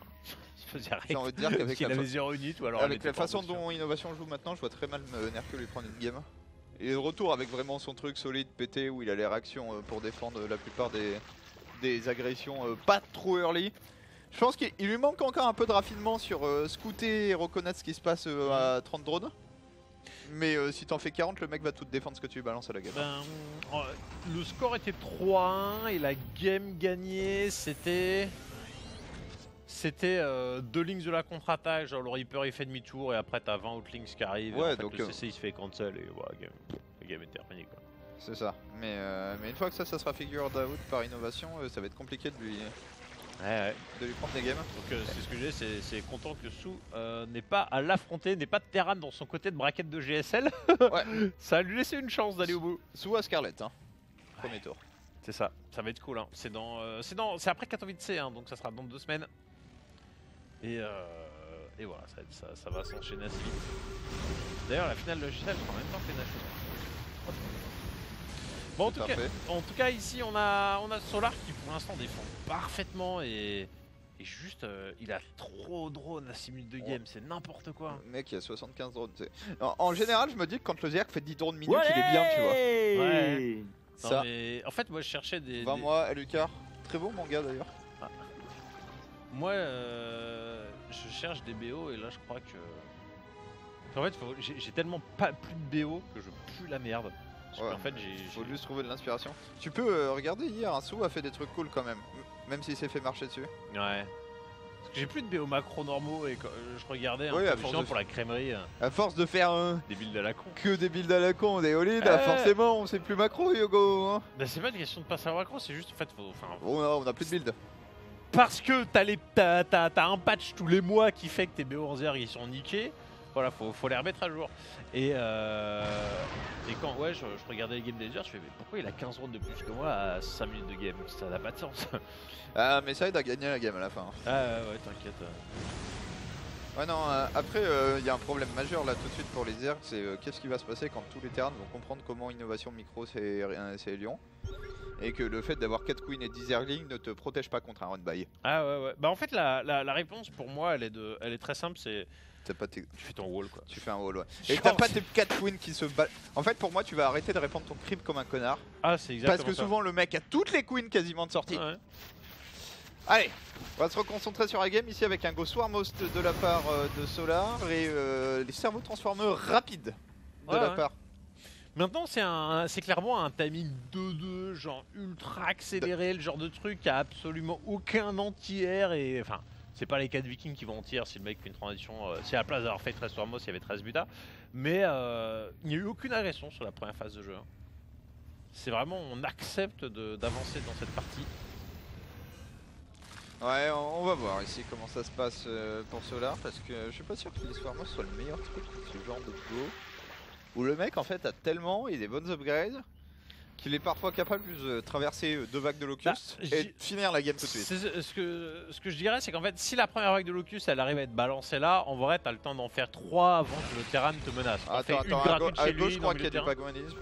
il se faisait arrêter. J'ai envie de dire qu'avec il avait 0 unit ou alors avec la façon dont Innovation joue maintenant, je vois très mal Nerkeu lui prendre une game. Et le retour avec vraiment son truc solide pété où il a les réactions pour défendre la plupart des agressions pas trop early. Je pense qu'il lui manque encore un peu de raffinement sur scouter et reconnaître ce qui se passe à 30 drones. Mais si t'en fais 40, le mec va tout te défendre ce que tu lui balances à la game. Le score était 3-1 et la game gagnée c'était 2 links de la contre-attaque, genre le Reaper il fait demi-tour et après t'as 20 outlinks qui arrivent. Ouais, et en fait, donc le CC il se fait cancel et voilà, la game est terminée quoi. C'est ça, mais une fois que ça sera figured out par Innovation, ça va être compliqué de lui prendre des games. Donc c'est ce que j'ai, c'est content que Sou n'ait pas à l'affronter, n'ait pas de Terran dans son côté de braquette de GSL. Ouais. Ça a lui laissé une chance d'aller au bout. Sou à Scarlet, hein. Premier tour. C'est ça va être cool. Hein. C'est après Katowice, hein, donc ça sera dans 2 semaines. Et voilà, ça va s'enchaîner assez vite. D'ailleurs, la finale de GSL sera en même temps que les Nations. Bon, en tout cas, ici on a Solar qui pour l'instant défend parfaitement et juste il a trop de drones à 6 minutes de game, c'est n'importe quoi. Le mec il a 75 drones. En général, je me dis que quand le Zerg fait 10 drones minutes, il est bien, tu vois. Ouais. Ça. Non, mais en fait, moi je cherchais des. 20 mois, Alucard. Très beau manga d'ailleurs. Ah. Moi je cherche des BO et là je crois que. En fait, j'ai tellement plus de BO que je pue la merde. Ouais, en fait, faut juste trouver de l'inspiration. Tu peux regarder hier, un Sou a fait des trucs cool quand même, même s'il s'est fait marcher dessus. Ouais. Parce que j'ai plus de BO macro normaux et je regardais pour la crèmerie. À force de faire des builds à la con. Que des builds à la con, des all-in, forcément on sait plus macro, Yogo. Hein. Bah c'est pas une question de passer à macro, c'est juste en fait on a plus de build. Parce que t'as un patch tous les mois qui fait que tes BO en Zerg ils sont niqués. Voilà, faut les remettre à jour. Et quand je regardais les games des Zerg, je fais mais pourquoi il a 15 rounds de plus que moi à 5 minutes de game? Ça n'a pas de sens. Ah mais ça aide à gagner la game à la fin. Ah ouais, t'inquiète. Ouais non, après il y a un problème majeur là tout de suite pour les Zerg, c'est qu'est-ce qui va se passer quand tous les Terrans vont comprendre comment Innovation Micro c'est Lyon. Et que le fait d'avoir 4 queens et 10 Zerglings ne te protège pas contre un run buy. Ah ouais. Bah en fait la réponse pour moi elle est très simple, c'est... Tu fais ton wall quoi. Tu fais un wall, ouais. Et t'as pas tes 4 queens qui se battent. En fait pour moi tu vas arrêter de répandre ton creep comme un connard. Ah c'est exactement ça. Parce que souvent le mec a toutes les queens quasiment de sortie. Ouais. Allez, on va se reconcentrer sur la game ici avec un go Swarmhost de la part de Solar et les cerveaux transformeurs rapides de la part. Maintenant c'est clairement un timing 2-2, genre ultra accéléré, le genre de truc qui a absolument aucun anti-air et enfin c'est pas les 4 vikings qui vont anti-air si le mec fait une transition, si à la place d'avoir fait 13 Swarmhost il y avait 13 butas, mais il n'y a eu aucune agression sur la première phase de jeu. Hein. C'est vraiment on accepte d'avancer dans cette partie. Ouais, on va voir ici comment ça se passe pour Solar parce que je suis pas sûr que les Swarmhost soit le meilleur truc pour ce genre de go. Où le mec en fait a tellement et des bonnes upgrades qu'il est parfois capable de traverser 2 vagues de Locust Bah, et de finir la game tout de suite. Ce que je dirais, c'est qu'en fait, si la première vague de Locust elle arrive à être balancée là, en vrai, t'as le temps d'en faire 3 avant que le Terran te menace. T'en fais une gratuite à chez gauche lui, je dans crois le qu'il y a milieu du de terrain. pagoanisme.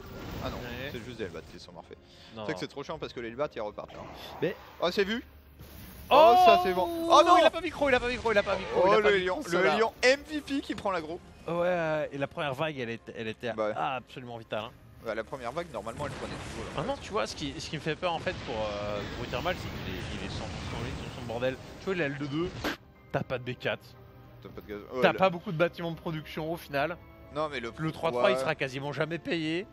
Ah non, Ouais. c'est juste des Elbats qui sont morphés. Non. C'est vrai que c'est trop chiant parce que les Elbats ils repartent là. Mais- Oh c'est vu. Oh, ça c'est bon. Oh non, il a pas micro, il a pas micro, il a pas micro. Oh il a pas le micro, lion, ça le va. lion MVP qui prend l'aggro. Ouais, et la première vague, elle était Bah ouais. absolument vitale. Hein. Bah, la première vague normalement elle prenait toujours. Là. Maintenant, tu vois, ce qui me fait peur en fait pour Ethermal, c'est qu'il est sans ligne sur son bordel. Tu vois, il a L2-2, t'as pas de B4, T'as pas de gaz. t'as pas beaucoup de bâtiments de production au final. Non mais le 3-3 ouais. il sera quasiment jamais payé.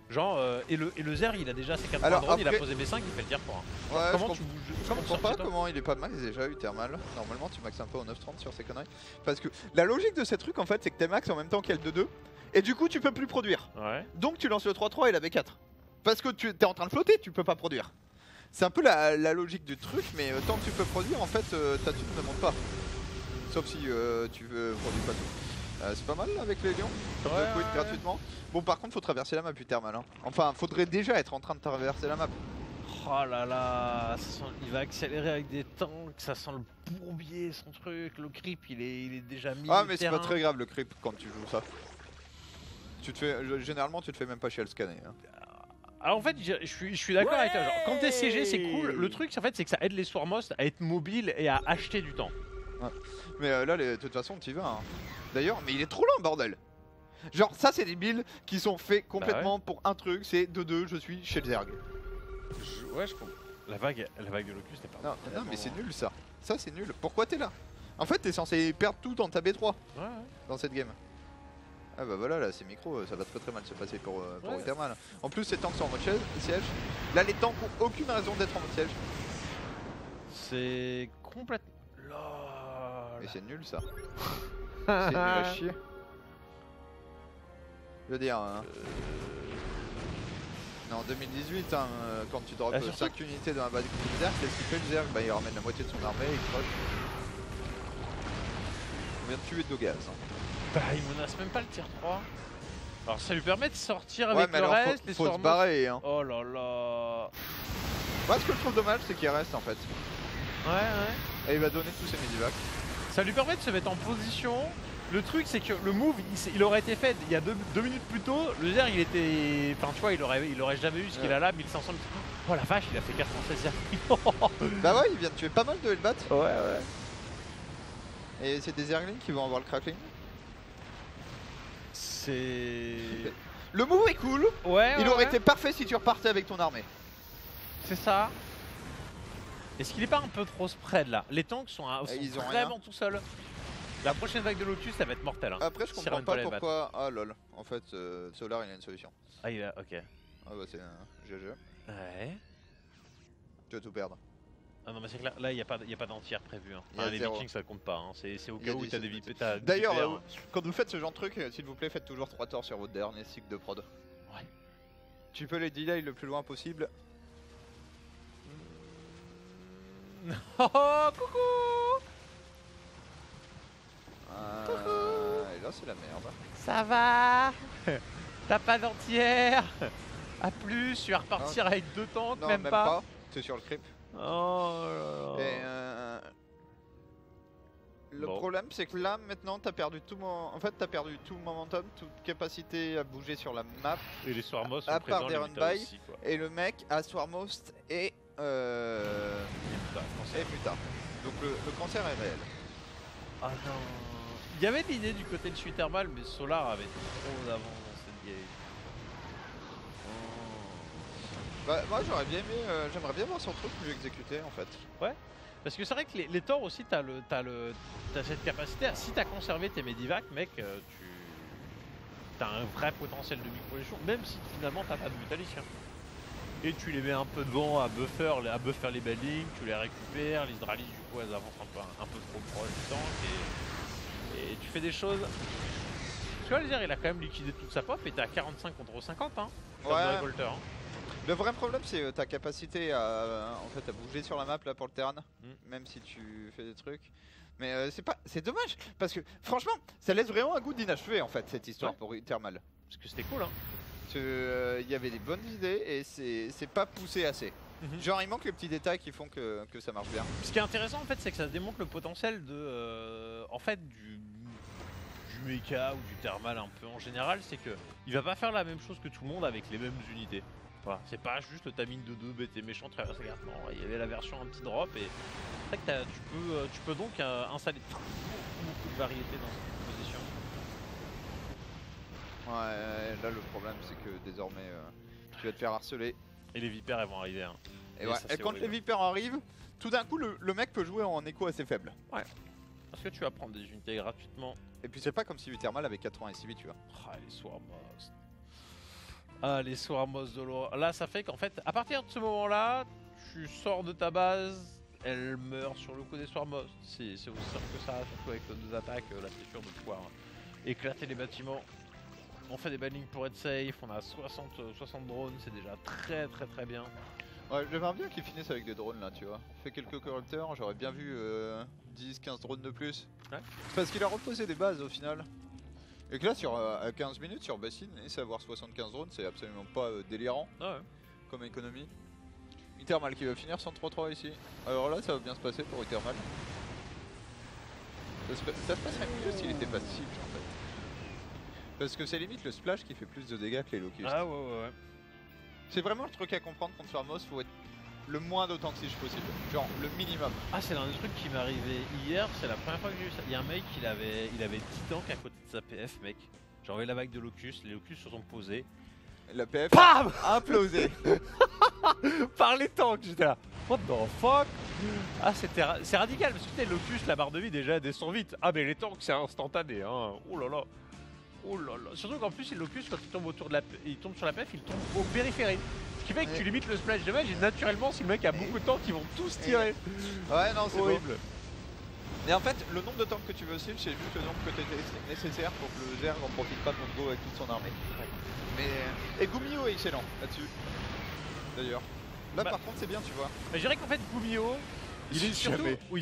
Genre, et le Zer il a déjà ses 4 points Alors, de drone, il a après- posé B5, il fait le tir pour un. Ouais, Comment je tu bouges Je comprends pas comment il est pas max déjà eu thermal. Normalement tu maxes un peu au 930 sur ces conneries. Parce que la logique de ces trucs en fait c'est que t'es max en même temps qu'il y a le 2-2. Et du coup tu peux plus produire. Ouais. Donc tu lances le 3-3 et la B4. Parce que tu es en train de flotter, tu peux pas produire. C'est un peu la logique du truc, mais tant que tu peux produire en fait ta thune ne monte pas. Sauf si tu veux produire pas tout. C'est pas mal là, avec les lions, comme Ouais, de quit ouais. gratuitement. Bon par contre faut traverser la map du thermal. Hein. Enfin faudrait déjà être en train de traverser la map. Oh là là, il va accélérer avec des tanks, ça sent le bourbier son truc, le creep il est déjà mis. Ah au mais c'est pas terrain. très grave le creep quand tu joues ça. Tu te fais, généralement tu te fais même pas shell scanner. Hein. Alors en fait, je suis d'accord avec toi. Genre, quand t'es CG, c'est cool. Le truc, en fait, c'est que ça aide les Swarmost à être mobiles et à acheter du temps. Mais là de toute façon tu y vas. Hein. D'ailleurs, mais il est trop lent bordel. Genre ça c'est des builds qui sont faits complètement pour un truc, c'est 2-2, je suis chez le Zerg. Ouais, je comprends. La vague de Locust n'est pas. Non mais c'est nul ça. Ça c'est nul. Pourquoi t'es là? En fait t'es censé perdre tout dans ta B3 Ouais. dans cette game. Ah bah voilà là c'est micro, ça va très mal se passer pour Ouais. Ethermal. En plus ces tanks sont en mode siège. Là les tanks ont aucune raison d'être en mode siège. C'est complètement. Mais c'est nul ça. C'est nul à chier. Je veux dire... Non, en 2018, hein, quand tu drops Ah, surtout- 5 unités dans la base du Zerg, qu'est-ce qu'il fait le Zerg? Bah il ramène la moitié de son armée et il crush. On vient de tuer Dogas. Hein. Bah, il menace même pas le tier 3. Alors ça lui permet de sortir Ouais avec mais le alors reste, faut les se Swarmost. barrer hein. Oh là là. Moi ce que je trouve dommage c'est qu'il reste en fait. Ouais. Et il va donner tous ses medivacs. Ça lui permet de se mettre en position. Le truc c'est que le move il aurait été fait il y a 2 minutes plus tôt. Le Zer il était. Enfin tu vois il aurait jamais eu ce qu'il a là, 1500. Oh la vache il a fait 416 Zer. Bah ouais il vient de tuer pas mal de Hellbat. Ouais. Et c'est des Zerglings qui vont avoir le crackling. C'est. Le move est cool. Ouais. Il aurait été parfait si tu repartais avec ton armée. C'est ça. Est-ce qu'il est pas un peu trop spread là? Les tanks sont ils ont vraiment tout seuls. La prochaine vague de Lotus ça va être mortel. Hein. Après je S'ils comprends ramènent pas les pourquoi... Ah lol. En fait Solar il a une solution. Ah il a. Ok. Ah bah c'est GG. Ouais. Tu vas tout perdre. Ah non mais c'est que là il n'y a pas d'entière prévu. Hein. Il y a les 0. Vikings ça compte pas. Hein. C'est au Il y a cas où 10, t'as des c'est VIP. D'ailleurs, quand vous faites ce genre de truc, s'il vous plaît, faites toujours 3 torts sur votre dernier cycle de prod. Ouais. Tu peux les delay le plus loin possible. Oh coucou. Et là, c'est la merde. Ça va. T'as pas d'entière. A plus, tu vas repartir avec 2 tanks, Non, même pas. C'est sur le creep. Oh là là. Et le Bon. problème, c'est que là, maintenant, t'as perdu tout en fait, t'as perdu tout momentum, toute capacité à bouger sur la map. Et les Swarmost à sont part présents, des les run Mutas by. aussi, quoi. Et le mec a Swarmost et Muta. Donc le cancer est réel. Ah non. Il y avait de l'idée du côté de Suitermal, mais Solar avait trop d'avance dans cette game. Bah, moi j'aurais bien aimé, j'aimerais bien voir son truc plus exécuté en fait. Parce que c'est vrai que les Thors aussi, t'as cette capacité, si t'as conservé tes Medivac, mec, t'as un vrai potentiel de micro-échelon, même si finalement t'as pas de Mutalicien. Et tu les mets un peu devant à buffer les buildings, tu les récupères, les Hydralis du coup elles avancent un peu trop proche du tank et tu fais des choses. Tu vois, le Zer il a quand même liquidé toute sa pop et t'es à 45 contre 50 hein, comme Ouais. de révolteur. Hein. Le vrai problème c'est ta capacité à, en fait, à bouger sur la map là pour le terrain, Mm. même si tu fais des trucs. Mais c'est dommage parce que franchement ça laisse vraiment un goût d'inachevé en fait cette histoire Ouais. pour Thermal. Parce que c'était cool hein. Il y avait des bonnes idées et c'est pas poussé assez. Genre il manque les petits détails qui font que ça marche bien. Ce qui est intéressant en fait, c'est que ça démontre le potentiel de, en fait, du mecha ou du thermal un peu en général, c'est que il va pas faire la même chose que tout le monde avec les mêmes unités. Voilà, c'est pas juste le timing de 2 bête et méchant traverse la carte. Non, il y avait la version un petit drop et c'est vrai que tu peux donc installer beaucoup de variétés dans cette position. Ouais, là le problème c'est que désormais tu vas te faire harceler. Et les vipères elles vont arriver. Hein. Et, ouais, ça, et quand horrible. les vipères arrivent, tout d'un coup le mec peut jouer en écho assez faible. Ouais. Parce que tu vas prendre des unités gratuitement. Et puis c'est pas comme si Uthermal avait 80 SCV, tu vois. Ah, les Swarmos. Ah, les Swarmos de l'or. Là, ça fait qu'en fait, à partir de ce moment-là, tu sors de ta base, elle meurt sur le coup des Swarmos. C'est aussi simple que ça, surtout avec nos 2 attaques. Là, c'est sûr de pouvoir éclater les bâtiments. On fait des bannings pour être safe, on a 60 drones, c'est déjà très bien. Ouais, j'aimerais bien qu'ils finissent avec des drones là, tu vois. Fait quelques corrupteurs, j'aurais bien vu 10-15 drones de plus. Ouais. Parce qu'il a reposé des bases au final. Et que là, sur, à 15 minutes sur Bassine, et savoir 75 drones, c'est absolument pas délirant Ah ouais. comme économie. Uthermal qui va finir 103-3 ici. Alors là, ça va bien se passer pour Uthermal. Ça se passerait mieux s'il était pas siege en fait. Parce que c'est limite le splash qui fait plus de dégâts que les locustes. Ah ouais. C'est vraiment le truc à comprendre contre Swarmos, faut être le moins d'autant que siege possible. Genre le minimum. Ah, c'est l'un des trucs qui m'est arrivé hier, c'est la première fois que j'ai eu ça. Il y a un mec, il avait 10 tanks à côté de sa PF, mec. J'ai envoyé la vague de locust, les locustes se sont posés. La PF PAM a implosé. Par les tanks, j'étais là. What the fuck? Ah, c'est radical parce que les locust, la barre de vie déjà descend vite. Ah, mais les tanks, c'est instantané, hein. Oh là là. Oh là là. Surtout qu'en plus, les locust, quand ils tombent autour de il tombe sur la PF, ils tombent au périphérie. Ce qui fait que tu limites le splash de damage et naturellement, si le mec a beaucoup de tanks, ils vont tous tirer. Ouais, non, c'est horrible. Et en fait, le nombre de tanks que tu veux siege, c'est juste le nombre que tu es nécessaire pour que le Zerg n'en profite pas de notre go avec toute son armée. Mais... Et Gumio est excellent là-dessus. D'ailleurs. Là par contre c'est bien, tu vois. Mais je dirais qu'en fait Gumio, il est surtout où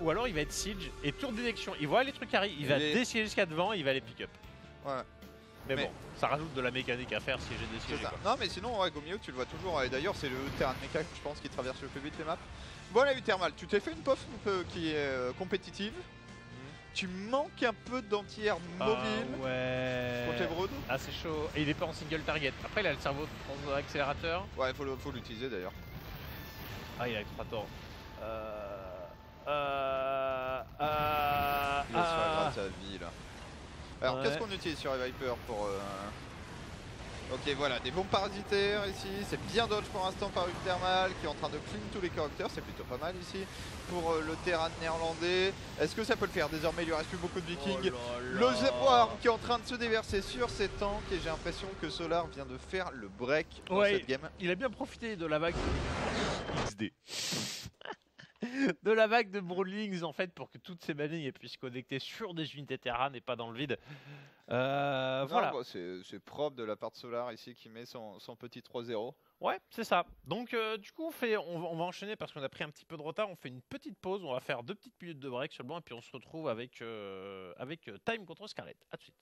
ou alors il va être siege et tour de détection. Il voit les trucs arriver, il va décier jusqu'à devant et il va les pick up. Ouais. Mais bon, ça rajoute de la mécanique à faire si j'ai décidé. Non mais sinon ouais, Gumio tu le vois toujours. Et d'ailleurs c'est le terrain de méca je pense qui traverse le plus vite les maps. Voilà Uthermal, tu t'es fait une pof qui est compétitive. Tu manques un peu d'anti-air mobile contre les broods. Ah c'est chaud. Et il est pas en single target. Après il a le cerveau en accélérateur. Ouais faut l'utiliser d'ailleurs. Ah il a extrator. Il va se faire grave sa vie là. Alors qu'est-ce qu'on utilise sur les Viper pour... Ok voilà, des bombes parasitaires ici, c'est bien dodge pour l'instant par Uthermal qui est en train de clean tous les corrupteurs, c'est plutôt pas mal ici pour le terrain néerlandais. Est-ce que ça peut le faire? Désormais il lui reste plus beaucoup de vikings. Le Zephyr qui est en train de se déverser sur ses tanks et j'ai l'impression que Solar vient de faire le break dans cette game. Il a bien profité de la vague XD. De la vague de Brawlings en fait pour que toutes ces bannings puissent connecter sur des unités terrain et pas dans le vide. Voilà. Bah, c'est propre de la part de Solar ici qui met son petit 3-0. Ouais, c'est ça. Donc du coup on va enchaîner parce qu'on a pris un petit peu de retard. On fait une petite pause, on va faire 2 petites minutes de break sur le banc et puis on se retrouve avec Time contre Scarlet. A tout de suite.